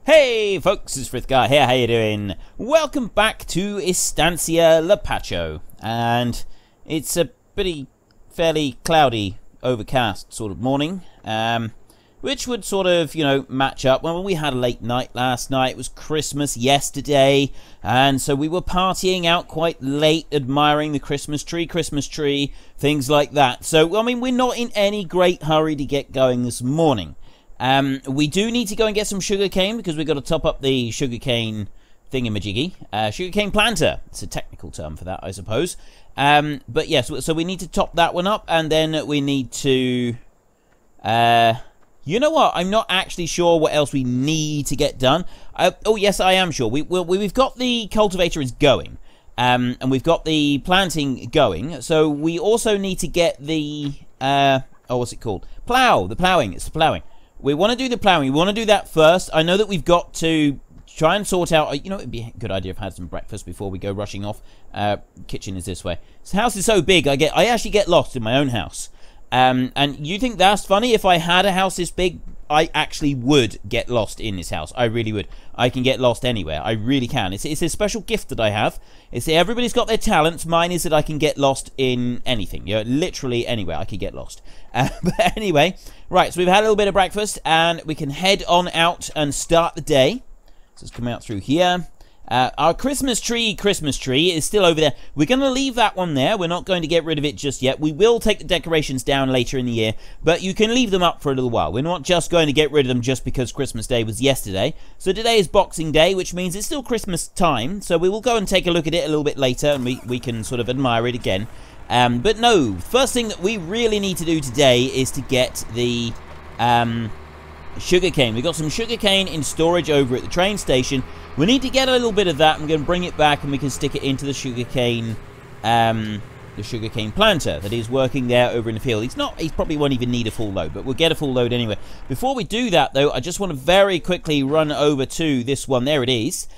Hey folks, it's Frithgar here, how you doing? Welcome back to Estancia Lapacho, and it's a pretty fairly cloudy, overcast sort of morning, which would sort of, match up. Well, we had a late night last night, it was Christmas yesterday, and so we were partying out quite late, admiring the Christmas tree, things like that. So, I mean, we're not in any great hurry to get going this morning. We do need to go and get some sugarcane because we've got to top up the sugarcane thingamajiggy. Sugarcane planter. It's a technical term for that, I suppose. But yes, so we need to top that one up, and then we need to... you know what? I'm not actually sure what else we need to get done. Oh, yes, I am sure. We've got the cultivator is going. And we've got the planting going. So we also need to get the... what's it called? Plow. The ploughing. It's the ploughing. We want to do the ploughing. We want to do that first. I know that we've got to try and sort out... it'd be a good idea if I had some breakfast before we go rushing off. Kitchen is this way. This house is so big, I actually get lost in my own house. And you think that's funny? If I had a house this big, I actually would get lost in this house. I really would. I can get lost anywhere. I really can. It's a special gift that I have. It's everybody's got their talents. Mine is that I can get lost in anything. Literally anywhere I could get lost. But anyway, right, so we've had a little bit of breakfast, and we can head on out and start the day. So let's come out through here. Our Christmas tree is still over there. We're going to leave that one there. We're not going to get rid of it just yet. We will take the decorations down later in the year, but you can leave them up for a little while. We're not just going to get rid of them just because Christmas Day was yesterday. So today is Boxing Day, which means it's still Christmas time, so we will go and take a look at it a little bit later, and we can sort of admire it again. But no, first thing that we really need to do today is to get the sugarcane. We've got some sugarcane in storage over at the train station. We need to get a little bit of that. I'm going to bring it back, and we can stick it into the sugarcane planter that is working there over in the field. He probably won't even need a full load, but we'll get a full load anyway. Before we do that, though, I just want to very quickly run over to this one. There it is.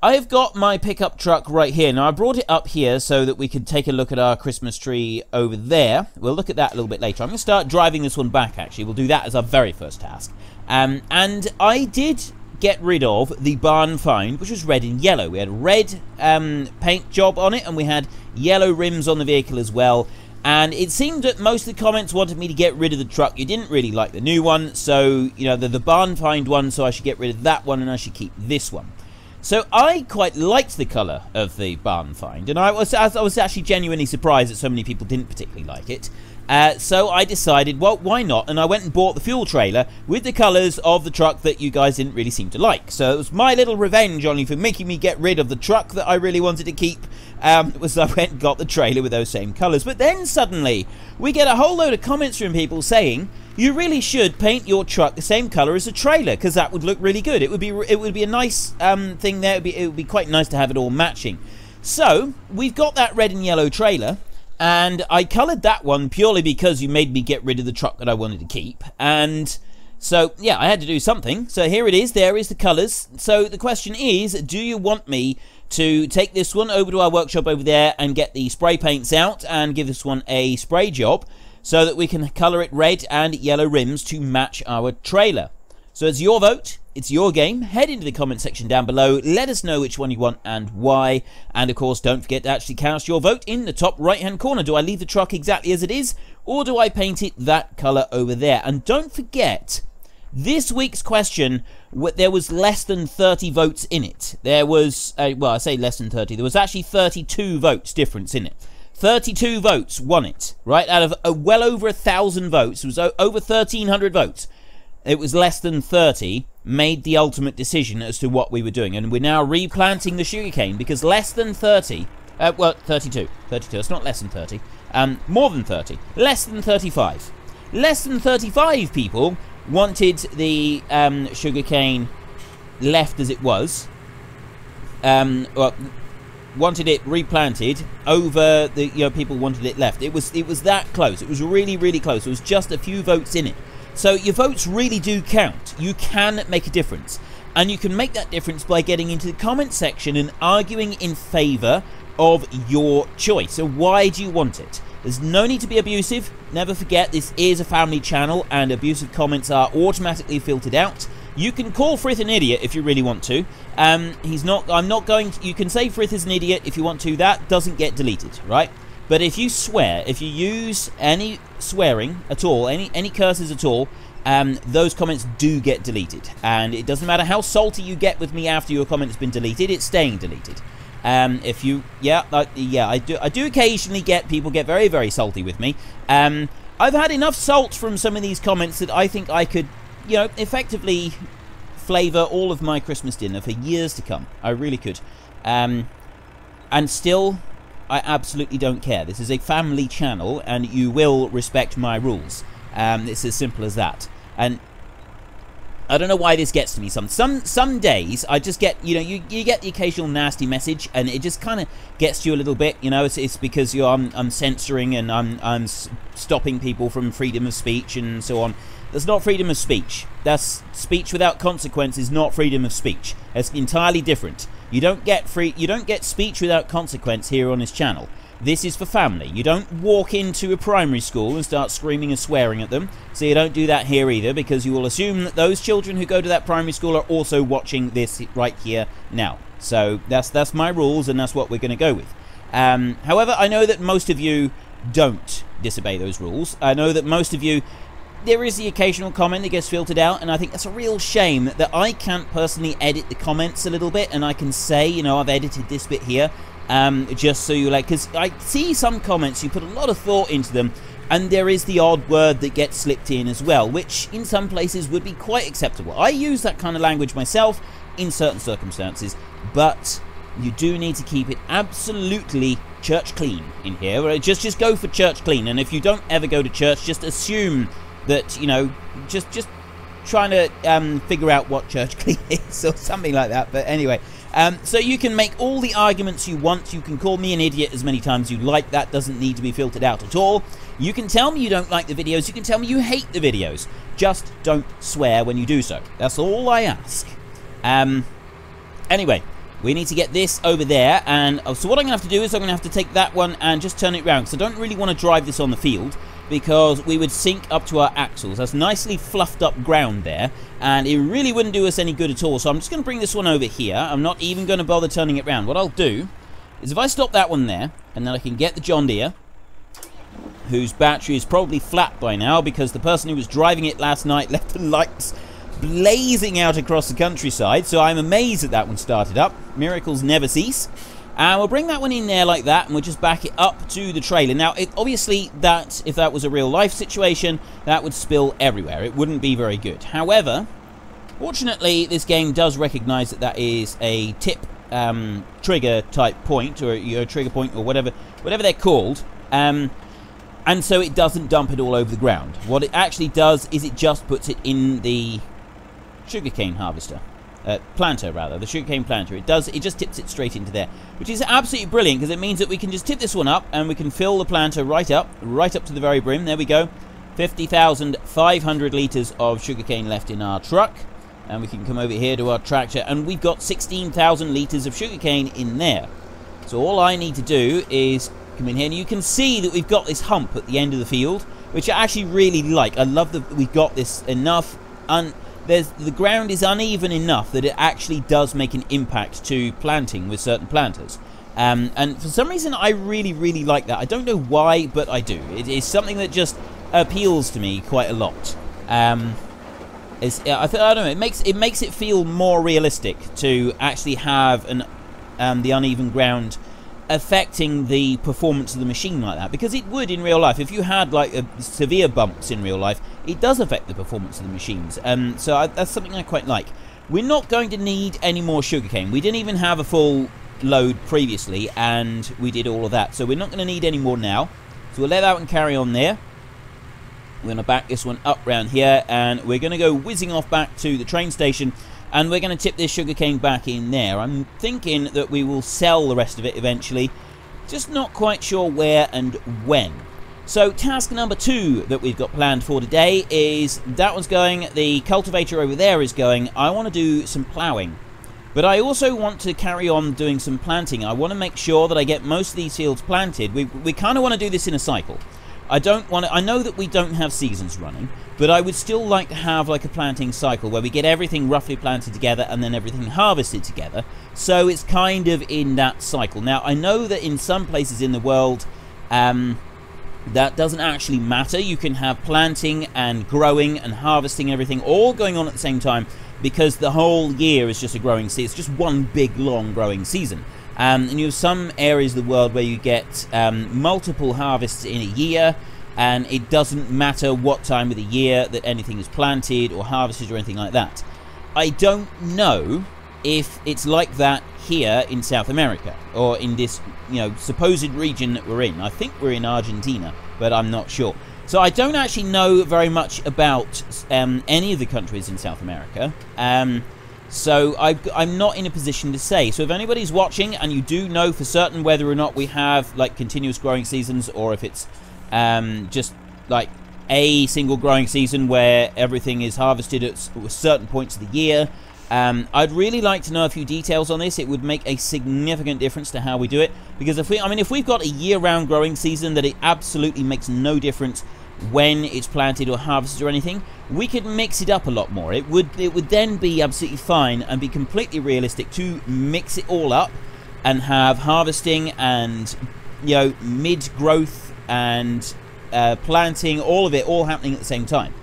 I've got my pickup truck right here. Now, I brought it up here so that we could take a look at our Christmas tree over there. We'll look at that a little bit later. I'm going to start driving this one back, actually. We'll do that as our very first task. And I did get rid of the barn find, which was red and yellow. We had a red paint job on it, and we had yellow rims on the vehicle as well. And it seemed that most of the comments wanted me to get rid of the truck. You didn't really like the new one, so, the barn find one, so I should get rid of that one, and I should keep this one. So I quite liked the colour of the barn find, and I was actually genuinely surprised that so many people didn't particularly like it. So I decided, well, why not? And I went and bought the fuel trailer with the colours of the truck that you guys didn't really seem to like. So it was my little revenge on you for making me get rid of the truck that I really wanted to keep. Was I went and got the trailer with those same colours. But then suddenly we get a whole load of comments from people saying you really should paint your truck the same colour as a trailer, because that would look really good. It would be a nice thing there. It would be quite nice to have it all matching. So we've got that red and yellow trailer. And I coloured that one purely because you made me get rid of the truck that I wanted to keep. And so, yeah, I had to do something. So here it is. There is the colours. So the question is, do you want me to take this one over to our workshop over there and get the spray paints out and give this one a spray job so that we can colour it red and yellow rims to match our trailer? So it's your vote. It's your game. Head into the comment section down below. Let us know which one you want and why. And, of course, don't forget to actually cast your vote in the top right-hand corner. Do I leave the truck exactly as it is, or do I paint it that colour over there? And don't forget, this week's question, there was less than 30 votes in it. There was, well, I say less than 30. There was actually 32 votes difference in it. 32 votes won it, right? Out of well over 1,000 votes. It was over 1,300 votes. It was less than 30 made the ultimate decision as to what we were doing. And we're now replanting the sugarcane because less than 30, well, 32, it's not less than 30, more than 30, less than 35. Less than 35 people wanted the sugarcane left as it was, well, wanted it replanted over the, people wanted it left. It was that close. It was really, really close. It was just a few votes in it. So your votes really do count. You can make a difference. And you can make that difference by getting into the comment section and arguing in favour of your choice. So why do you want it? There's no need to be abusive. Never forget, this is a family channel and abusive comments are automatically filtered out. You can call Frith an idiot if you really want to. He's not. I'm not going to, you can say Frith is an idiot if you want to. That doesn't get deleted, right? But if you swear, if you use any swearing at all, any curses at all, those comments do get deleted. And it doesn't matter how salty you get with me after your comment has been deleted, it's staying deleted. If you, I do occasionally get people get very, very salty with me. I've had enough salt from some of these comments that I think I could, you know, effectively flavour all of my Christmas dinner for years to come. I really could. And still, I absolutely don't care. This is a family channel, and you will respect my rules. It's as simple as that. And I don't know why this gets to me. Some days I just get, you know, you get the occasional nasty message, and it just kind of gets to you a little bit. You know, it's because I'm censoring and I'm stopping people from freedom of speech and so on. That's not freedom of speech. That's speech without consequence is not freedom of speech. It's entirely different. You don't get speech without consequence here on this channel. This is for family. You don't walk into a primary school and start screaming and swearing at them. So you don't do that here either, because you will assume that those children who go to that primary school are also watching this right here now. So that's my rules, and that's what we're going to go with. However, I know that most of you don't disobey those rules. I know that most of you, there is the occasional comment that gets filtered out, and I think that's a real shame that I can't personally edit the comments a little bit, and I can say, you know, I've edited this bit here, just so you like, because I see some comments, you put a lot of thought into them, and there is the odd word that gets slipped in as well, which in some places would be quite acceptable. I use that kind of language myself in certain circumstances, but you do need to keep it absolutely church clean in here. Right? Just go for church clean, and if you don't ever go to church, just assume that, you know, just trying to figure out what church clean is or something like that. But anyway, so you can make all the arguments you want. You can call me an idiot as many times as you like. That doesn't need to be filtered out at all. You can tell me you don't like the videos. You can tell me you hate the videos. Just don't swear when you do so. That's all I ask. Anyway, we need to get this over there, and so what I'm going to have to do is I'm going to have to take that one and just turn it around, because I don't really want to drive this on the field, because we would sink up to our axles. That's nicely fluffed up ground there, and it really wouldn't do us any good at all. So I'm just going to bring this one over here. I'm not even going to bother turning it around. What I'll do is if I stop that one there, and then I can get the John Deere, whose battery is probably flat by now, because the person who was driving it last night left the lights blazing out across the countryside, so I'm amazed that that one started up. Miracles never cease. And we'll bring that one in there like that, and we'll just back it up to the trailer. Now, obviously, if that was a real-life situation, that would spill everywhere. It wouldn't be very good. However, fortunately, this game does recognize that that is a tip trigger type point, or your trigger point, or whatever they're called. And so it doesn't dump it all over the ground. What it actually does is it just puts it in the sugarcane harvester. Planter, rather, the sugarcane planter. It just tips it straight into there, which is absolutely brilliant, because it means that we can just tip this one up and we can fill the planter right up to the very brim. There we go. 50,500 litres of sugarcane left in our truck, and we can come over here to our tractor, and we've got 16,000 litres of sugarcane in there. So all I need to do is come in here, and you can see that we've got this hump at the end of the field, which I actually really like. I love that we've got this enough, the ground is uneven enough that it actually does make an impact to planting with certain planters. And for some reason, I really, really like that. I don't know why, but I do. It is something that just appeals to me quite a lot. I don't know. It makes it feel more realistic to actually have the uneven ground affecting the performance of the machine like that, because it would in real life. If you had like severe bumps in real life, it does affect the performance of the machines. So that's something I quite like. We're not going to need any more sugarcane. We didn't even have a full load previously, and we did all of that, so we're not going to need any more now. So we'll let that one carry on there. We're going to back this one up round here, and we're going to go whizzing off back to the train station, and we're going to tip this sugarcane back in there. I'm thinking that we will sell the rest of it eventually, just not quite sure where and when. So task number 2 that we've got planned for today is, that one's going, the cultivator over there is going. I want to do some ploughing, but I also want to carry on doing some planting. I want to make sure that I get most of these fields planted. We kind of want to do this in a cycle. I don't want to, I know that we don't have seasons running, but I would still like to have like a planting cycle where we get everything roughly planted together and then everything harvested together. So it's kind of in that cycle. Now, I know that in some places in the world, that doesn't actually matter. You can have planting and growing and harvesting, everything all going on at the same time, because the whole year is just a growing season. It's just one big, long growing season. And you have some areas of the world where you get multiple harvests in a year, and it doesn't matter what time of the year that anything is planted or harvested or anything like that. I don't know if it's like that here in South America, or in this, you know, supposed region that we're in. I think we're in Argentina, but I'm not sure. So I don't actually know very much about any of the countries in South America. So I'm not in a position to say. So if anybody's watching and you do know for certain whether or not we have like continuous growing seasons, or if it's just like a single growing season where everything is harvested at certain points of the year, I'd really like to know a few details on this. It would make a significant difference to how we do it, because if we've got a year-round growing season that it absolutely makes no difference when it's planted or harvested or anything, we could mix it up a lot more. It would then be absolutely fine and be completely realistic to mix it all up and have harvesting and, you know, mid-growth and planting, all of it all happening at the same time.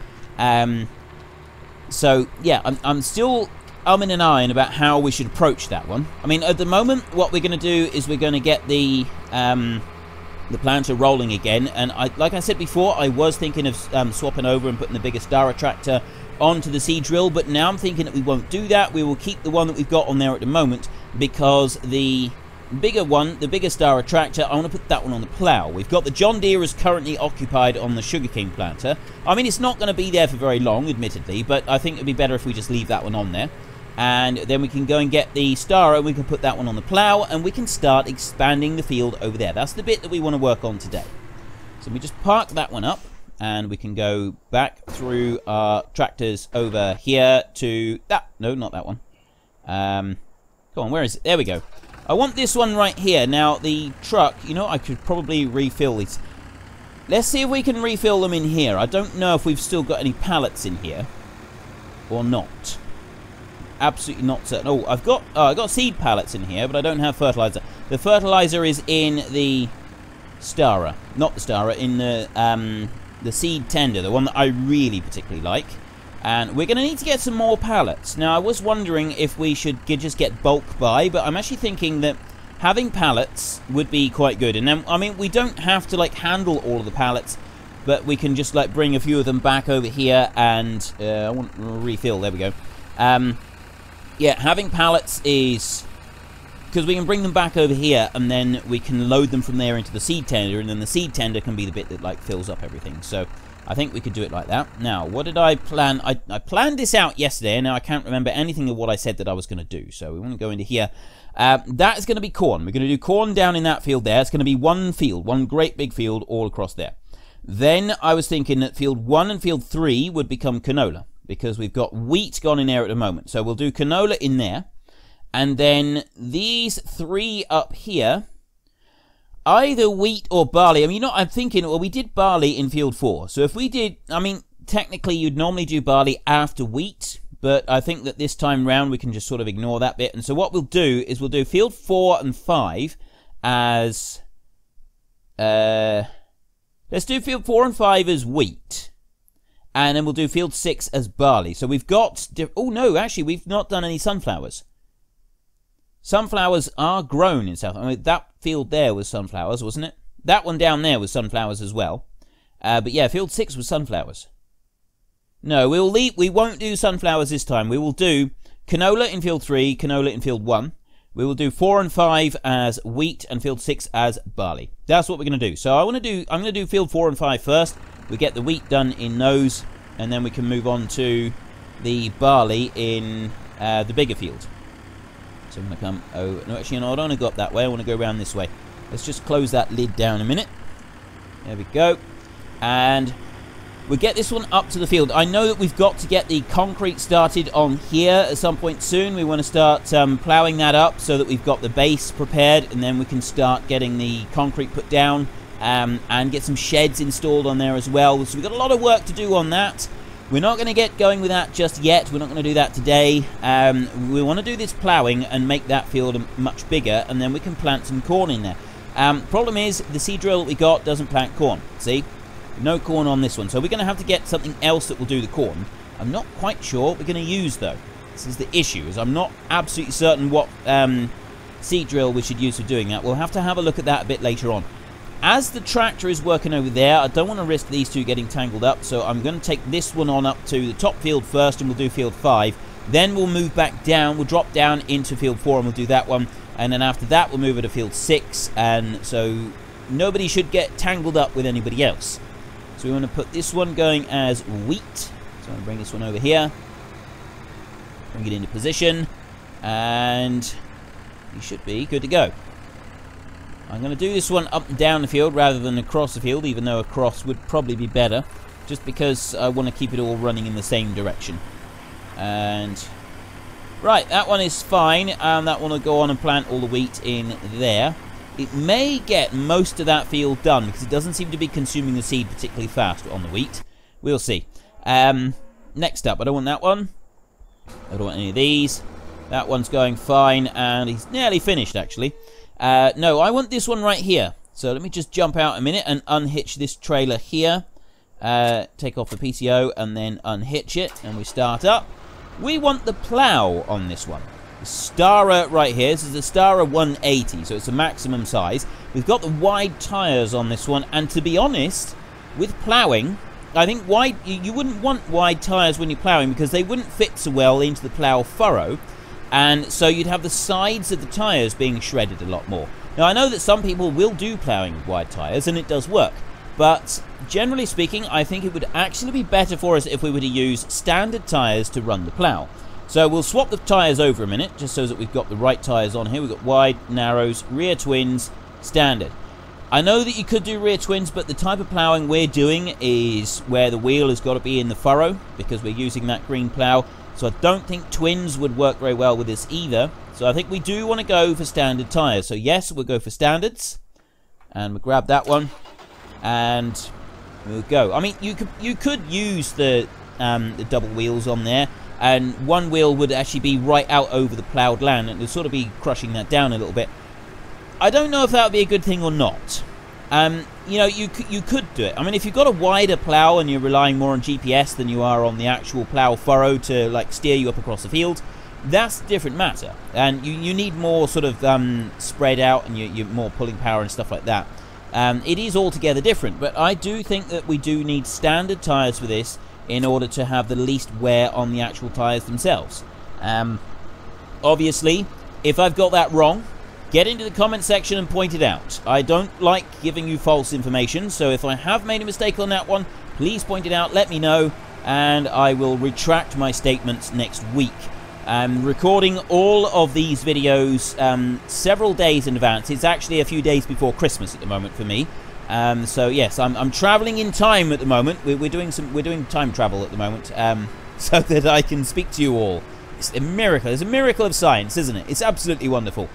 So yeah, I'm still in an iron about how we should approach that one. I mean, at the moment, what we're going to do is we're going to get the planter rolling again, and like I said before, I was thinking of swapping over and putting the bigger Stara tractor onto the seed drill, but now I'm thinking that we won't do that. We will keep the one that we've got on there at the moment, because the bigger one, the bigger Stara tractor, I want to put that one on the plow. We've got the John Deere is currently occupied on the sugarcane planter. I mean, it's not going to be there for very long, admittedly, but I think it'd be better if we just leave that one on there. And then we can go and get the Stara, and we can put that one on the plow, and we can start expanding the field over there. That's the bit that we want to work on today. So we just park that one up, and we can go back through our tractors over here to that. No, not that one. Come on, where is it? There we go. I want this one right here. Now, the truck, you know, I could probably refill these. Let's see if we can refill them in here. I don't know if we've still got any pallets in here or not. Absolutely not certain. Oh, I got seed pallets in here, but I don't have fertilizer. The fertilizer is in the Stara, not the Stara, in the seed tender, the one that I really particularly like. And we're going to need to get some more pallets. Now, I was wondering if we should just get bulk buy, but I'm actually thinking that having pallets would be quite good. And then, I mean, we don't have to like handle all of the pallets, but we can just like bring a few of them back over here, and I want to refill. There we go. Yeah, having pallets is because we can bring them back over here, and then we can load them from there into the seed tender, and then the seed tender can be the bit that like fills up everything. So I think we could do it like that. Now, what did I plan? I planned this out yesterday, and now I can't remember anything of what I said that I was going to do. So we want to go into here. That is going to be corn. We're going to do corn down in that field there. It's going to be one field, one great big field all across there. Then I was thinking that field 1 and field 3 would become canola, because we've got wheat gone in there at the moment. So we'll do canola in there. And then these 3 up here, either wheat or barley. I mean, you know, I'm thinking, well, we did barley in field 4. So if we did, I mean, technically you'd normally do barley after wheat, but I think that this time round we can just sort of ignore that bit. And so what we'll do is we'll do field 4 and 5 as, let's do field 4 and 5 as wheat. And then we'll do field 6 as barley. So we've got, oh no, actually we've not done any sunflowers. Sunflowers are grown in South. I mean, that field there was sunflowers, wasn't it? That one down there was sunflowers as well. But yeah, field 6 was sunflowers. No, we won't do sunflowers this time. We will do canola in field 3, canola in field 1. We will do 4 and 5 as wheat and field 6 as barley. That's what we're going to do. So I'm going to do field 4 and 5 first. We get the wheat done in those, and then we can move on to the barley in the bigger field. So I'm going to come, oh, no, actually, no, I don't want to go up that way. I want to go around this way. Let's just close that lid down a minute. There we go. And we get this one up to the field. I know that we've got to get the concrete started on here at some point soon. We want to start ploughing that up so that we've got the base prepared, and then we can start getting the concrete put down and get some sheds installed on there as well. So we've got a lot of work to do on that. We're not going to get going with that just yet. We're not going to do that today. We want to do this ploughing and make that field much bigger, and then we can plant some corn in there. Problem is, the seed drill that we got doesn't plant corn. See? No corn on this one. So we're going to have to get something else that will do the corn. I'm not quite sure what we're going to use, though. This is the issue, is I'm not absolutely certain what seed drill we should use for doing that. We'll have to have a look at that a bit later on. As the tractor is working over there, I don't want to risk these two getting tangled up, so I'm going to take this one on up to the top field first, and we'll do field 5. Then we'll move back down, we'll drop down into field 4, and we'll do that one. And then after that, we'll move it to field 6, and so nobody should get tangled up with anybody else. So we want to put this one going as wheat. So I'm going to bring this one over here. Bring it into position, and you should be good to go. I'm going to do this one up and down the field rather than across the field, even though across would probably be better, just because I want to keep it all running in the same direction. And right, that one is fine, and that one will go on and plant all the wheat in there. It may get most of that field done, because it doesn't seem to be consuming the seed particularly fast on the wheat. We'll see. Next up, I don't want that one. I don't want any of these. That one's going fine, and he's nearly finished, actually. No, I want this one right here. So let me just jump out a minute and unhitch this trailer here. Take off the PCO and then unhitch it, and we start up. We want the plow on this one. The Stara right here. This is the Stara 180, so it's a maximum size. We've got the wide tyres on this one, and to be honest, with ploughing, I think you wouldn't want wide tyres when you're ploughing, because they wouldn't fit so well into the plough furrow. And so you'd have the sides of the tyres being shredded a lot more. Now, I know that some people will do ploughing with wide tyres, and it does work. But generally speaking, I think it would actually be better for us if we were to use standard tyres to run the plough. So we'll swap the tyres over a minute, just so that we've got the right tyres on here. We've got wide, narrows, rear twins, standard. I know that you could do rear twins, but the type of ploughing we're doing is where the wheel has got to be in the furrow, because we're using that green plough. So I don't think twins would work very well with this either. So I think we do want to go for standard tyres. So yes, we'll go for standards. And we'll grab that one. And we'll go. I mean, you could use the double wheels on there. And one wheel would actually be right out over the ploughed land. And it'll sort of be crushing that down a little bit. I don't know if that would be a good thing or not. You know, you could do it. I mean, if you've got a wider plough and you're relying more on GPS than you are on the actual plough furrow to, like, steer you up across the field, that's a different matter. And you need more sort of spread out, and you're more pulling power and stuff like that. It is altogether different, but I do think that we do need standard tyres for this in order to have the least wear on the actual tyres themselves. Obviously, if I've got that wrong, get into the comment section and point it out. I don't like giving you false information, so if I have made a mistake on that one, please point it out, let me know, and I will retract my statements next week. I'm recording all of these videos several days in advance. It's actually a few days before Christmas at the moment for me. So yes, I'm traveling in time at the moment. We're doing time travel at the moment, so that I can speak to you all. It's a miracle. It's a miracle of science, isn't it? It's absolutely wonderful.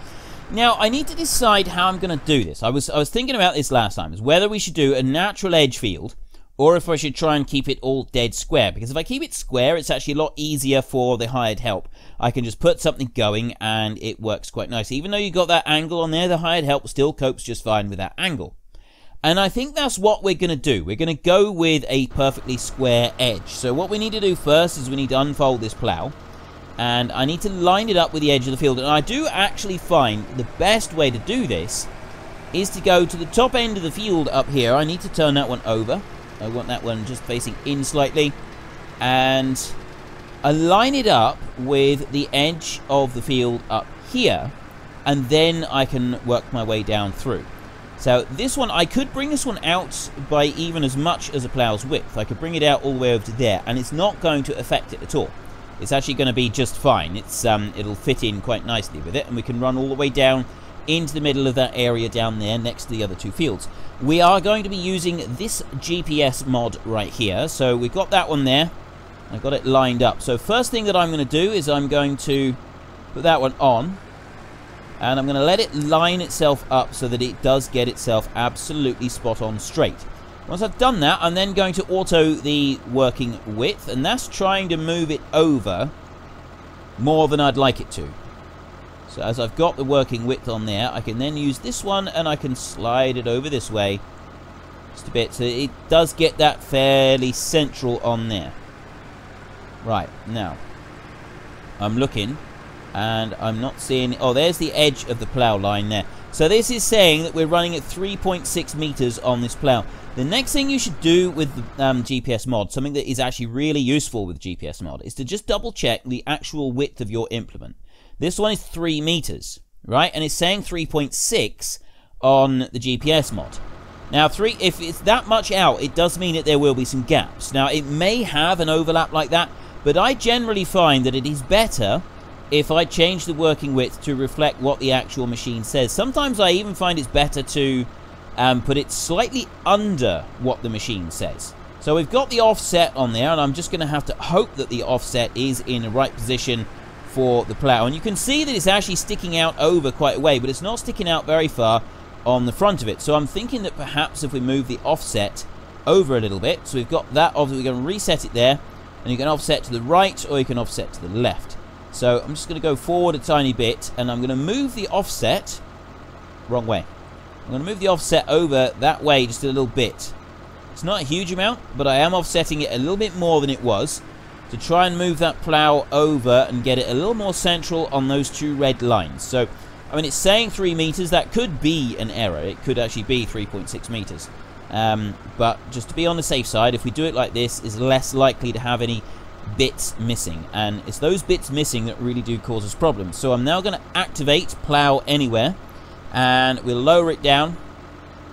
Now, I need to decide how I'm going to do this. I was thinking about this last time, is whether we should do a natural edge field, or if I should try and keep it all dead square. Because if I keep it square, it's actually a lot easier for the hired help. I can just put something going, and it works quite nicely. Even though you got that angle on there, the hired help still copes just fine with that angle. And I think that's what we're going to do. We're going to go with a perfectly square edge. So what we need to do first is we need to unfold this plough. And I need to line it up with the edge of the field. And I do actually find the best way to do this is to go to the top end of the field up here. I need to turn that one over. I want that one just facing in slightly. And align it up with the edge of the field up here. And then I can work my way down through. So this one, I could bring this one out by even as much as a plough's width. I could bring it out all the way over to there. And it's not going to affect it at all. It's actually going to be just fine. It'll fit in quite nicely with it, and we can run all the way down into the middle of that area down there next to the other two fields. We are going to be using this GPS mod right here, so we've got that one there. I've got it lined up. So first thing that I'm going to do is I'm going to put that one on, And I'm going to let it line itself up so that it does get itself absolutely spot on straight. Once I've done that, I'm then going to auto the working width, and that's trying to move it over more than I'd like it to. So as I've got the working width on there, I can then use this one and I can slide it over this way just a bit, so it does get that fairly central on there. Right, now I'm looking and I'm not seeing... Oh, there's the edge of the plough line there. So this is saying that we're running at 3.6 meters on this plough. The next thing you should do with the GPS mod, something that is actually really useful with GPS mod, is to just double check the actual width of your implement. This one is 3 meters, right? And it's saying 3.6 on the GPS mod. Now, if it's that much out, it does mean that there will be some gaps. Now, it may have an overlap like that, but I generally find that it is better if I change the working width to reflect what the actual machine says. Sometimes I even find it's better to put it slightly under what the machine says. So we've got the offset on there, and I'm just going to have to hope that the offset is in the right position for the plough. And you can see that it's actually sticking out over quite a way, but it's not sticking out very far on the front of it. So I'm thinking that perhaps if we move the offset over a little bit, so we've got that, obviously we're going to reset it there, and you can offset to the right or you can offset to the left. So I'm just going to go forward a tiny bit, and I'm going to move the offset wrong way. I'm going to move the offset over that way just a little bit. It's not a huge amount, but I am offsetting it a little bit more than it was to try and move that plough over and get it a little more central on those two red lines. So, I mean, it's saying 3 meters. That could be an error. It could actually be 3.6 meters. But just to be on the safe side, if we do it like this, it's less likely to have any bits missing. And it's those bits missing that really do cause us problems. So I'm now going to activate plough anywhere. And we'll lower it down.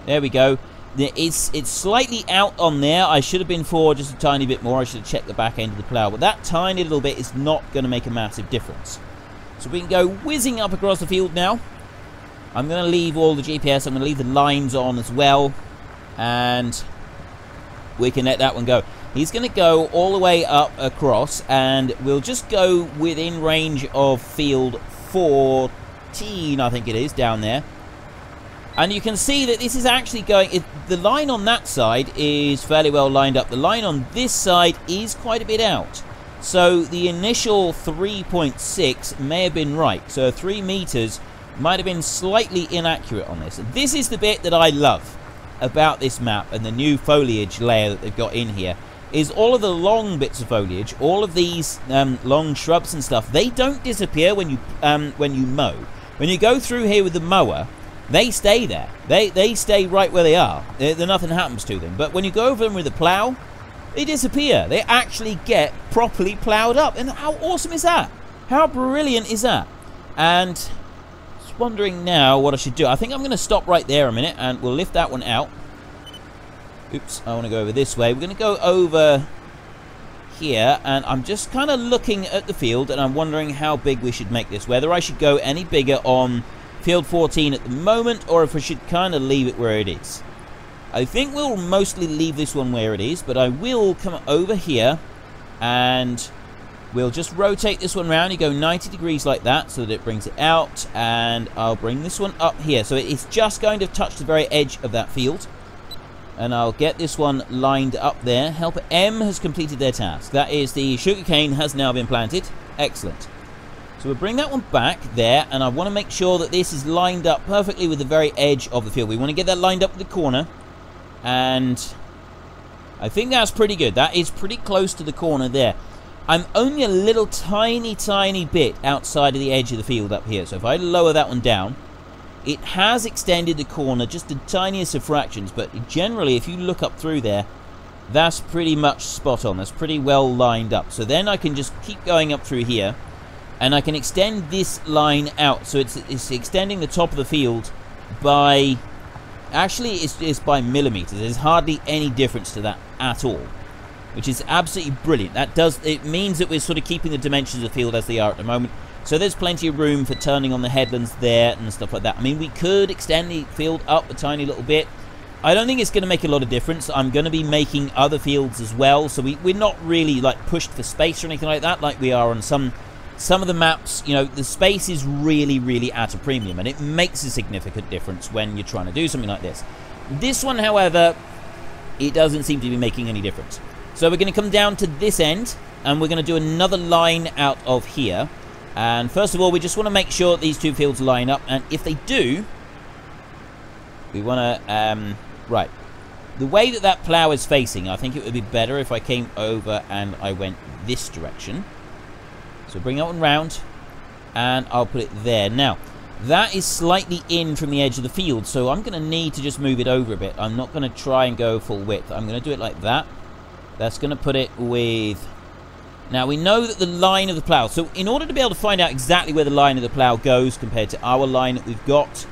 There we go. It's slightly out on there. I should have been forward just a tiny bit more. I should have checked the back end of the plough. But that tiny little bit is not going to make a massive difference. So we can go whizzing up across the field now. I'm going to leave all the GPS. I'm going to leave the lines on as well. And we can let that one go. He's going to go all the way up across. And we'll just go within range of field 14, I think it is, down there. And you can see that this is actually going... the line on that side is fairly well lined up. The line on this side is quite a bit out. So the initial 3.6 may have been right. So 3 meters might have been slightly inaccurate on this. And this is the bit that I love about this map and the new foliage layer that they've got in here. Is all of the long bits of foliage, all of these long shrubs and stuff, they don't disappear when you mow. When you go through here with the mower, they stay there. They stay right where they are. Nothing happens to them. But when you go over them with a plow, they disappear. They actually get properly plowed up. And how awesome is that? How brilliant is that? And just wondering now what I should do. I think I'm going to stop right there a minute and we'll lift that one out. Oops, I want to go over this way. We're going to go over here, and I'm just kind of looking at the field, and I'm wondering how big we should make this. Whether I should go any bigger on field 14 at the moment, or if I should kind of leave it where it is. I think we'll mostly leave this one where it is, but I will come over here, and we'll just rotate this one around. You go 90 degrees like that, so that it brings it out, and I'll bring this one up here. So it's just going to touch the very edge of that field. And I'll get this one lined up there. Helper M has completed their task. That is, the sugarcane has now been planted. Excellent. So we'll bring that one back there, and I want to make sure that this is lined up perfectly with the very edge of the field. We want to get that lined up with the corner, and I think that's pretty good. That is pretty close to the corner there. I'm only a little tiny bit outside of the edge of the field up here. So if I lower that one down, it has extended the corner just the tiniest of fractions, but generally, if you look up through there, that's pretty much spot on. That's pretty well lined up. So then I can just keep going up through here, and I can extend this line out. So it's extending the top of the field by... Actually, it's by millimeters. There's hardly any difference to that at all, which is absolutely brilliant. It means that we're sort of keeping the dimensions of the field as they are at the moment. So there's plenty of room for turning on the headlands there and stuff like that. I mean, we could extend the field up a tiny little bit. I don't think it's going to make a lot of difference. I'm going to be making other fields as well. So we're not really like pushed for space or anything like that, like we are on some some of the maps, you know, the space is really, really at a premium, and it makes a significant difference when you're trying to do something like this. This one, however, it doesn't seem to be making any difference. So we're going to come down to this end, and we're going to do another line out of here. And first of all, we just want to make sure these two fields line up, and if they do, we want to, right, the way that that plough is facing, I think it would be better if I came over and I went this direction. So bring that one round, and I'll put it there. Now, that is slightly in from the edge of the field, so I'm going to need to just move it over a bit. I'm not going to try and go full width. I'm going to do it like that. That's going to put it with... Now, we know that the line of the plough... So, in order to be able to find out exactly where the line of the plough goes compared to our line that we've got,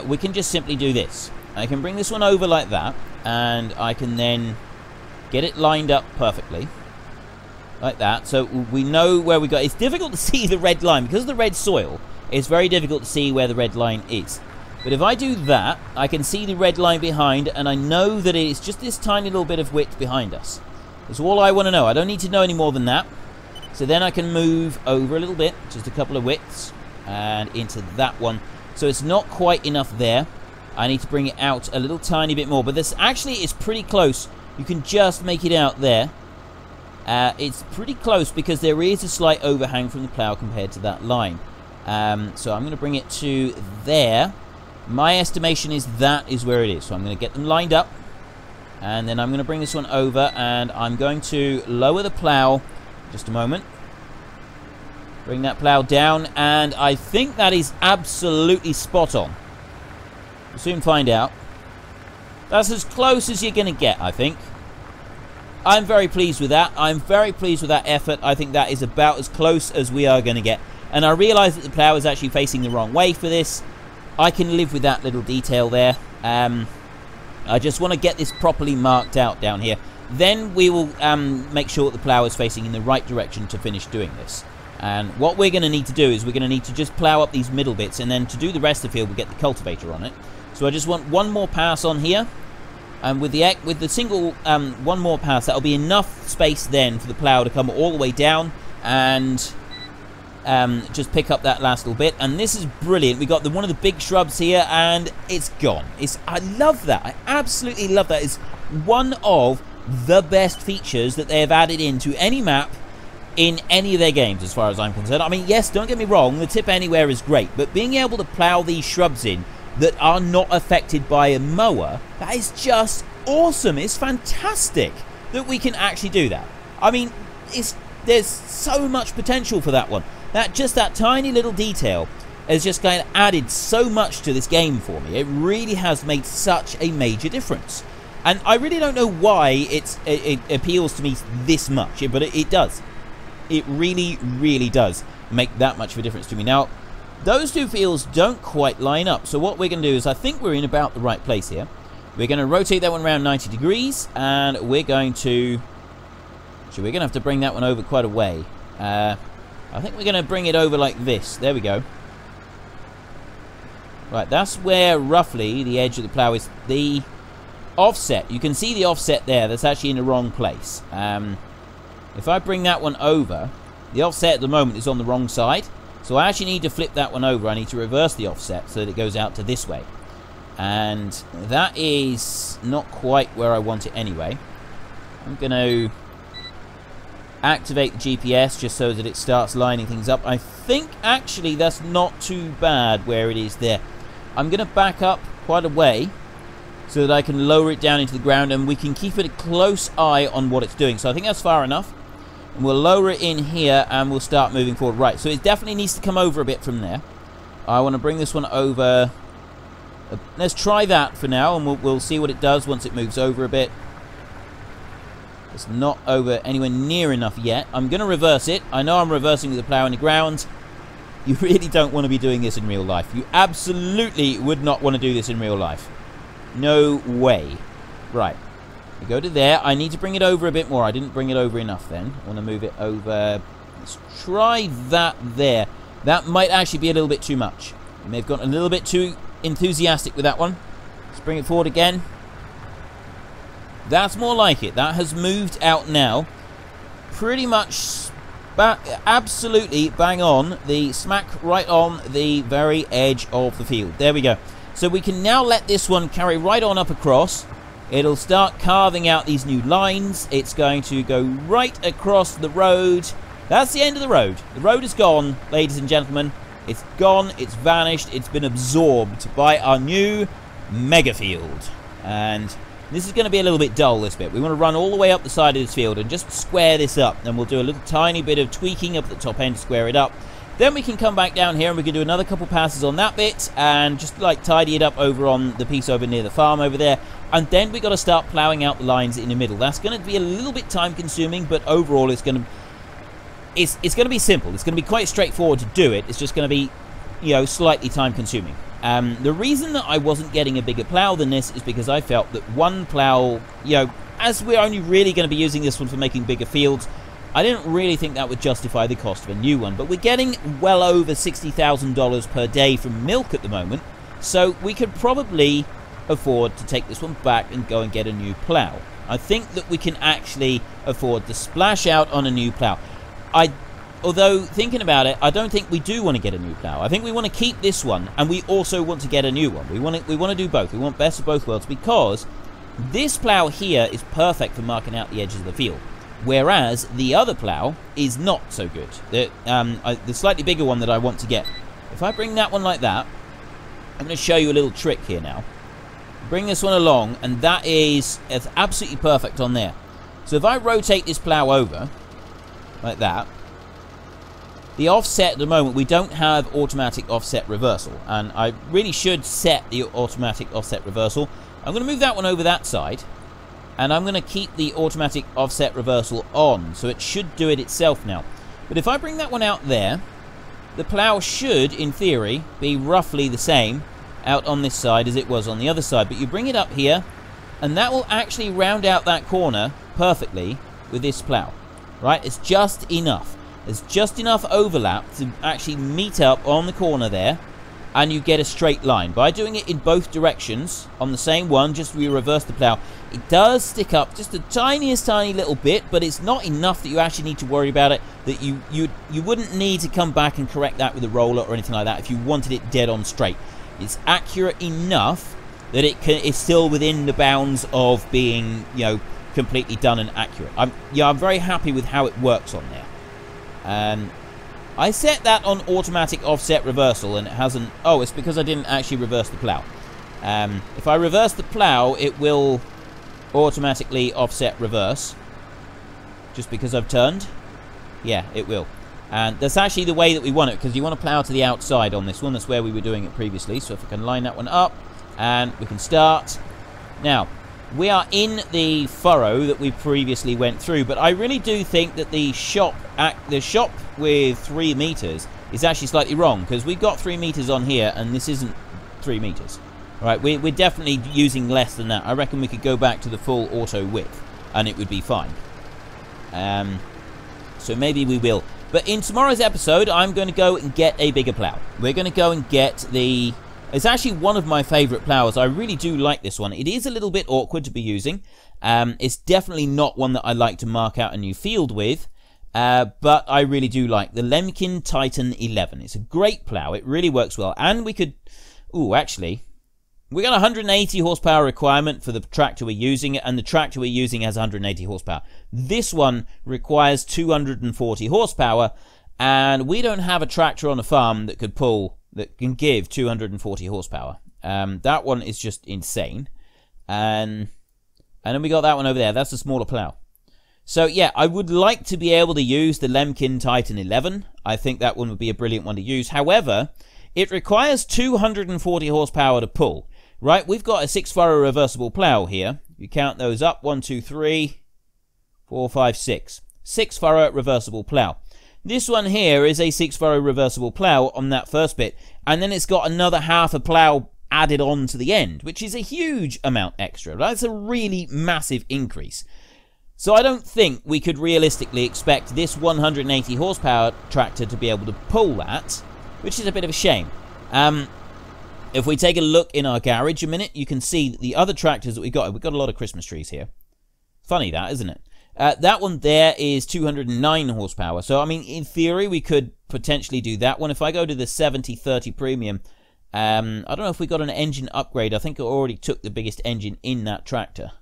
we can just simply do this. I can bring this one over like that, and I can then get it lined up perfectly. Like that. So we know where we got. It's difficult to see the red line because of the red soil. It's very difficult to see where the red line is. But if I do that, I can see the red line behind, and I know that it's just this tiny little bit of width behind us. That's all I want to know. I don't need to know any more than that. So then I can move over a little bit, just a couple of widths, and into that one. So it's not quite enough there. I need to bring it out a little tiny bit more. But this actually is pretty close. You can just make it out there. It's pretty close because there is a slight overhang from the plough compared to that line. So I'm going to bring it to there. My estimation is that is where it is. So I'm going to get them lined up. And then I'm going to bring this one over, and I'm going to lower the plough. Just a moment. Bring that plough down, and I think that is absolutely spot on. We'll soon find out. That's as close as you're going to get, I think. I'm very pleased with that. I'm very pleased with that effort. I think that is about as close as we are going to get. And I realise that the plough is actually facing the wrong way for this. I can live with that little detail there. I just want to get this properly marked out down here. Then we will make sure that the plough is facing in the right direction to finish doing this. And what we're going to need to do is we're going to need to just plough up these middle bits, and then to do the rest of the field, we'll get the cultivator on it. So I just want one more pass on here. And with the single one more pass, that'll be enough space then for the plough to come all the way down and just pick up that last little bit. And this is brilliant. We got one of the big shrubs here, and it's gone. I love that. I absolutely love that. It's one of the best features that they have added into any map in any of their games, as far as I'm concerned. I mean, yes, don't get me wrong, the tip anywhere is great, but being able to plough these shrubs in that are not affected by a mower, that is just awesome. It's fantastic that we can actually do that. I mean, there's so much potential for that one. Just that tiny little detail has just kind of added so much to this game for me. It really has made such a major difference. And I really don't know why it appeals to me this much, but it does. It really, really does make that much of a difference to me. Now, those two fields don't quite line up, so what we're going to do is, I think we're in about the right place here. We're going to rotate that one around 90 degrees, and we're going to... Actually, we're going to have to bring that one over quite a way. I think we're going to bring it over like this. There we go. Right, that's where roughly the edge of the plough is. The offset, you can see the offset there. That's actually in the wrong place. If I bring that one over, the offset at the moment is on the wrong side. So I actually need to flip that one over. I need to reverse the offset so that it goes out to this way. And that is not quite where I want it anyway. I'm going to activate the GPS just so that it starts lining things up. I think actually that's not too bad where it is there. I'm going to back up quite a way so that I can lower it down into the ground, and we can keep it a close eye on what it's doing. So I think that's far enough. And we'll lower it in here, and we'll start moving forward. Right, so it definitely needs to come over a bit from there. I want to bring this one over. Let's try that for now, and we'll see what it does once it moves over a bit. It's not over anywhere near enough yet. I'm going to reverse it. I know I'm reversing with the plough in the ground. You really don't want to be doing this in real life. You absolutely would not want to do this in real life. No way. Right. We go to there. I need to bring it over a bit more. I didn't bring it over enough then. I want to move it over. Let's try that there. That might actually be a little bit too much. I may have gotten a little bit too enthusiastic with that one. Let's bring it forward again. That's more like it. That has moved out now. Pretty much absolutely bang on, the smack right on the very edge of the field. There we go. So we can now let this one carry right on up across. It'll start carving out these new lines. It's going to go right across the road. That's the end of the road. The road is gone, ladies and gentlemen. It's gone, it's vanished, it's been absorbed by our new mega field. And this is going to be a little bit dull, this bit. We want to run all the way up the side of this field and just square this up. And we'll do a little tiny bit of tweaking up at the top end to square it up. Then we can come back down here and we can do another couple passes on that bit and just like tidy it up over on the piece over near the farm over there. And then we got to start ploughing out the lines in the middle. That's going to be a little bit time consuming, but overall it's going to be simple. It's going to be quite straightforward to do it. It's just going to be, you know, slightly time consuming. The reason that I wasn't getting a bigger plow than this is because I felt that one plow, you know, as we're only really going to be using this one for making bigger fields, I didn't really think that would justify the cost of a new one. But we're getting well over $60,000 per day from milk at the moment, so we could probably afford to take this one back and go and get a new plow. I think that we can actually afford to splash out on a new plow. Although, thinking about it, I don't think we do want to get a new plow. I think we want to keep this one, and we also want to get a new one. We want to do both. We want best of both worlds, because this plow here is perfect for marking out the edges of the field, whereas the other plow is not so good. The slightly bigger one that I want to get. If I bring that one like that, I'm going to show you a little trick here now. Bring this one along, and it's absolutely perfect on there. So if I rotate this plow over, like that, the offset at the moment, we don't have automatic offset reversal, and I really should set the automatic offset reversal. I'm going to move that one over that side, and I'm going to keep the automatic offset reversal on, so it should do it itself now. But if I bring that one out there, the plow should, in theory, be roughly the same out on this side as it was on the other side. But you bring it up here, and that will actually round out that corner perfectly with this plow. Right? It's just enough. There's just enough overlap to actually meet up on the corner there, and you get a straight line. By doing it in both directions on the same one, just we reverse the plow, it does stick up just the tiniest tiny little bit, but it's not enough that you actually need to worry about it, that you wouldn't need to come back and correct that with a roller or anything like that if you wanted it dead on straight. It's accurate enough that it's still within the bounds of being, you know, completely done and accurate. I'm very happy with how it works on there. And I set that on automatic offset reversal, and it hasn't. Oh, it's because I didn't actually reverse the plow. If I reverse the plow, it will automatically offset reverse. Just because I've turned, yeah, it will. And that's actually the way that we want it, because you want to plow to the outside on this one. That's where we were doing it previously. So if I can line that one up, and we can start now. We are in the furrow that we previously went through, but I really do think that the shop with 3 meters is actually slightly wrong, because we've got 3 meters on here, and this isn't 3 meters. Right, we're definitely using less than that. I reckon we could go back to the full auto width, and it would be fine. So maybe we will. But in tomorrow's episode, I'm going to go and get a bigger plow. We're going to go and get the... It's actually one of my favourite plows. I really do like this one. It is a little bit awkward to be using. It's definitely not one that I like to mark out a new field with. But I really do like the Lemkin Titan 11. It's a great plow. It really works well. And we could... Ooh, actually... We got a 180 horsepower requirement for the tractor we're using, and the tractor we're using has 180 horsepower. This one requires 240 horsepower, and we don't have a tractor on the farm that can give 240 horsepower. That one is just insane. And then we got that one over there. That's a smaller plow. So yeah, I would like to be able to use the Lemkin Titan 11. I think that one would be a brilliant one to use. However, it requires 240 horsepower to pull. Right, we've got a 6-furrow reversible plow here. You count those up. 1, 2, 3, 4, 5, 6. 6-furrow reversible plow. This one here is a 6-furrow reversible plow on that first bit, and then it's got another half a plow added on to the end, which is a huge amount extra. That's a really massive increase. So I don't think we could realistically expect this 180 horsepower tractor to be able to pull that, which is a bit of a shame. If we take a look in our garage a minute, you can see that the other tractors that we've got a lot of Christmas trees here. Funny that, isn't it? That one there is 209 horsepower. So, I mean, in theory, we could potentially do that one. If I go to the 7030 Premium, I don't know if we got an engine upgrade. I think I already took the biggest engine in that tractor.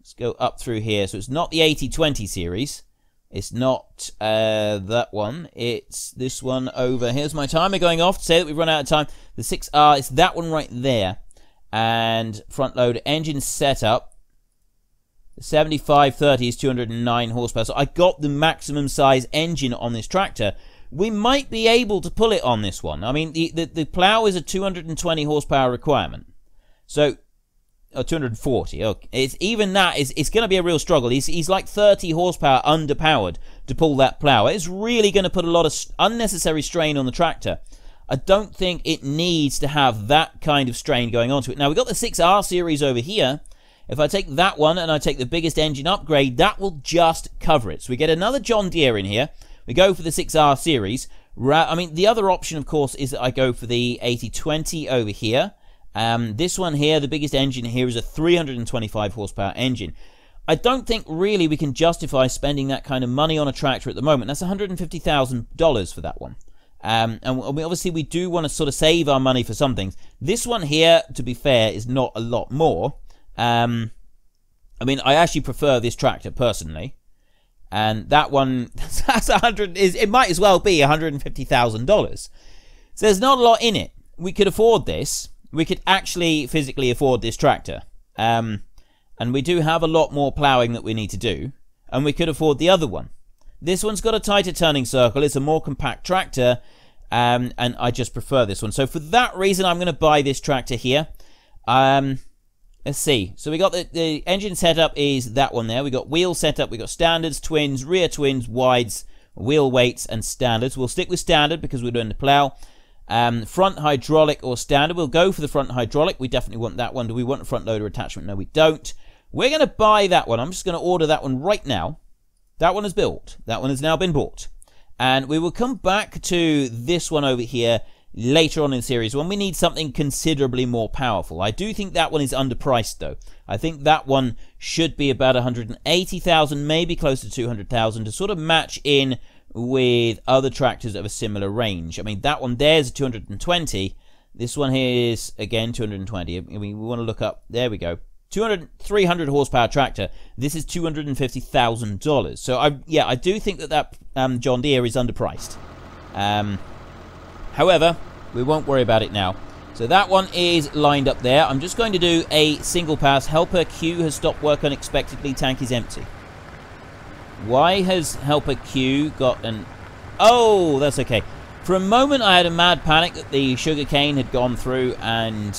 Let's go up through here. So it's not the 8020 series. It's not that one. It's this one over. Here's my timer going off to say that we've run out of time. The 6R, it's that one right there. And front load engine setup. The 7530 is 209 horsepower. So I got the maximum size engine on this tractor. We might be able to pull it on this one. I mean, the plow is a 220 horsepower requirement. So, 240. Okay. It's even that it's going to be a real struggle. He's like 30 horsepower underpowered to pull that plow. It's really going to put a lot of unnecessary strain on the tractor. I don't think it needs to have that kind of strain going onto it. Now, we've got the 6R series over here. If I take that one and I take the biggest engine upgrade, that will just cover it. So we get another John Deere in here. We go for the 6R series. I mean, the other option, of course, is that I go for the 8020 over here. This one here, the biggest engine here is a 325 horsepower engine. I don't think really we can justify spending that kind of money on a tractor at the moment. That's $150,000 for that one. And obviously we do want to sort of save our money for some things. This one here, to be fair, is not a lot more. I mean, I actually prefer this tractor personally. And that one, that's it might as well be $150,000. So there's not a lot in it. We could afford this. We could actually physically afford this tractor. And we do have a lot more ploughing that we need to do. And we could afford the other one. This one's got a tighter turning circle. It's a more compact tractor. And I just prefer this one. So for that reason, I'm going to buy this tractor here. Let's see. So we got the engine setup is that one there. We got wheel setup. We got standards, twins, rear twins, wides, wheel weights, and standards. We'll stick with standard because we're doing the plow. Front hydraulic or standard. We'll go for the front hydraulic. We definitely want that one. Do we want a front loader attachment? No, we don't. We're going to buy that one. I'm just going to order that one right now. That one is built. That one has now been bought. And we will come back to this one over here later on in the series when we need something considerably more powerful. I do think that one is underpriced though. I think that one should be about 180,000, maybe close to 200,000 to sort of match in with other tractors of a similar range. I mean, that one there's a 220. This one here is again 220. I mean, we want to look up. There we go. 300 horsepower tractor. This is $250,000. So I do think that John Deere is underpriced. However, we won't worry about it now. So that one is lined up there. I'm just going to do a single pass. Helper Q has stopped work unexpectedly. Tank is empty. Why has Helper Q got an... Oh, that's okay. For a moment, I had a mad panic that the sugarcane had gone through and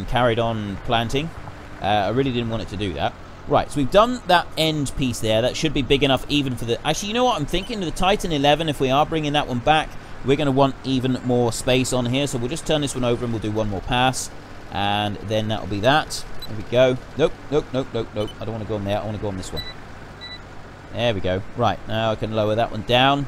carried on planting. I really didn't want it to do that. Right, so we've done that end piece there. That should be big enough even for the... Actually, you know what I'm thinking? The Titan 11, if we are bringing that one back, we're going to want even more space on here. So we'll just turn this one over and we'll do one more pass. And then that'll be that. There we go. Nope, nope, nope, nope, nope. I don't want to go on there. I want to go on this one. There we go. Right, now I can lower that one down.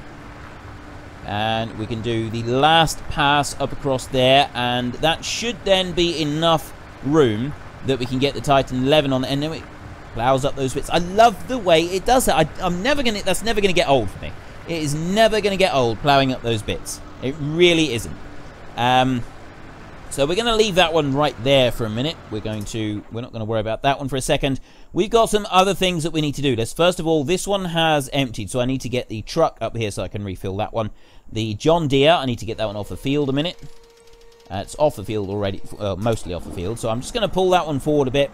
And we can do the last pass up across there. And that should then be enough room that we can get the Titan 11 on. And then it plows up those bits. I love the way it does that. I'm never going to... That's never going to get old for me. It is never going to get old plowing up those bits. It really isn't. So we're going to leave that one right there for a minute. We're not going to worry about that one for a second. We've got some other things that we need to do. First of all, this one has emptied, so I need to get the truck up here so I can refill that one. The John Deere, I need to get that one off the field a minute. It's off the field already, mostly off the field. So I'm just going to pull that one forward a bit.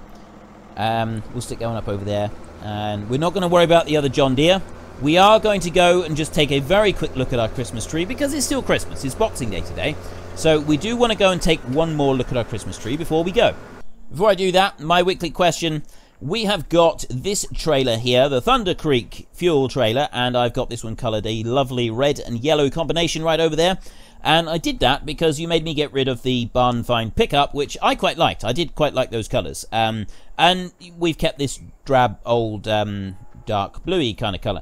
We'll stick that one up over there. And we're not going to worry about the other John Deere. We are going to go and just take a very quick look at our Christmas tree because it's still Christmas. It's Boxing Day today. So we do want to go and take one more look at our Christmas tree before we go. Before I do that, my weekly question. We have got this trailer here, the Thunder Creek fuel trailer, and I've got this one coloured a lovely red and yellow combination right over there. And I did that because you made me get rid of the Barn Find pickup, which I quite liked. I did quite like those colours. And we've kept this drab old... dark bluey kind of color.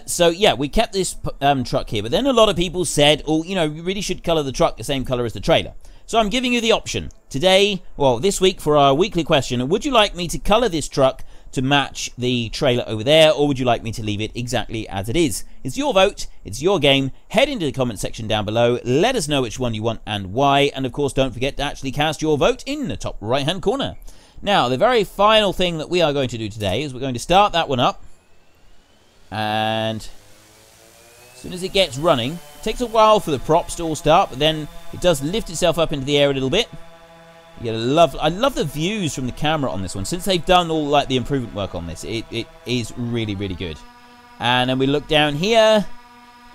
So yeah, we kept this truck here, but then a lot of people said, oh, you know, you really should color the truck the same color as the trailer. So I'm giving you the option today, well, this week for our weekly question, would you like me to color this truck to match the trailer over there, or would you like me to leave it exactly as it is? It's your vote, it's your game. Head into the comment section down below, let us know which one you want and why, and of course don't forget to actually cast your vote in the top right hand corner. Now, the very final thing that we are going to do today is we're going to start that one up, and as soon as it gets running, it takes a while for the props to all start, but then it does lift itself up into the air a little bit. I love the views from the camera on this one. Since they've done all like the improvement work on this, it is really, really good. And then we look down here,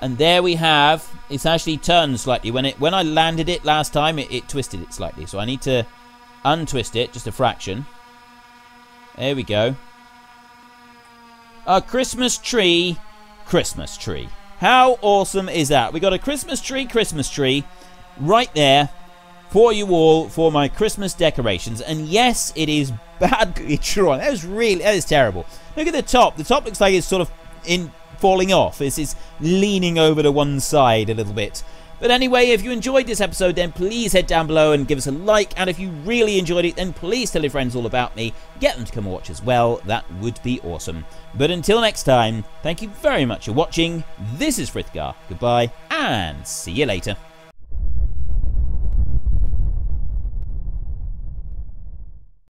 and there we have, it's actually turned slightly. When I landed it last time, it twisted it slightly. So I need to untwist it just a fraction. There we go. A Christmas tree, Christmas tree. How awesome is that? We got a Christmas tree right there for you all for my Christmas decorations. And yes, it is badly drawn. That is terrible. Look at the top. The top looks like it's sort of falling off. It's leaning over to one side a little bit. But anyway, if you enjoyed this episode, then please head down below and give us a like. And if you really enjoyed it, then please tell your friends all about me. Get them to come and watch as well. That would be awesome. But until next time, thank you very much for watching. This is Frithgar. Goodbye, and see you later.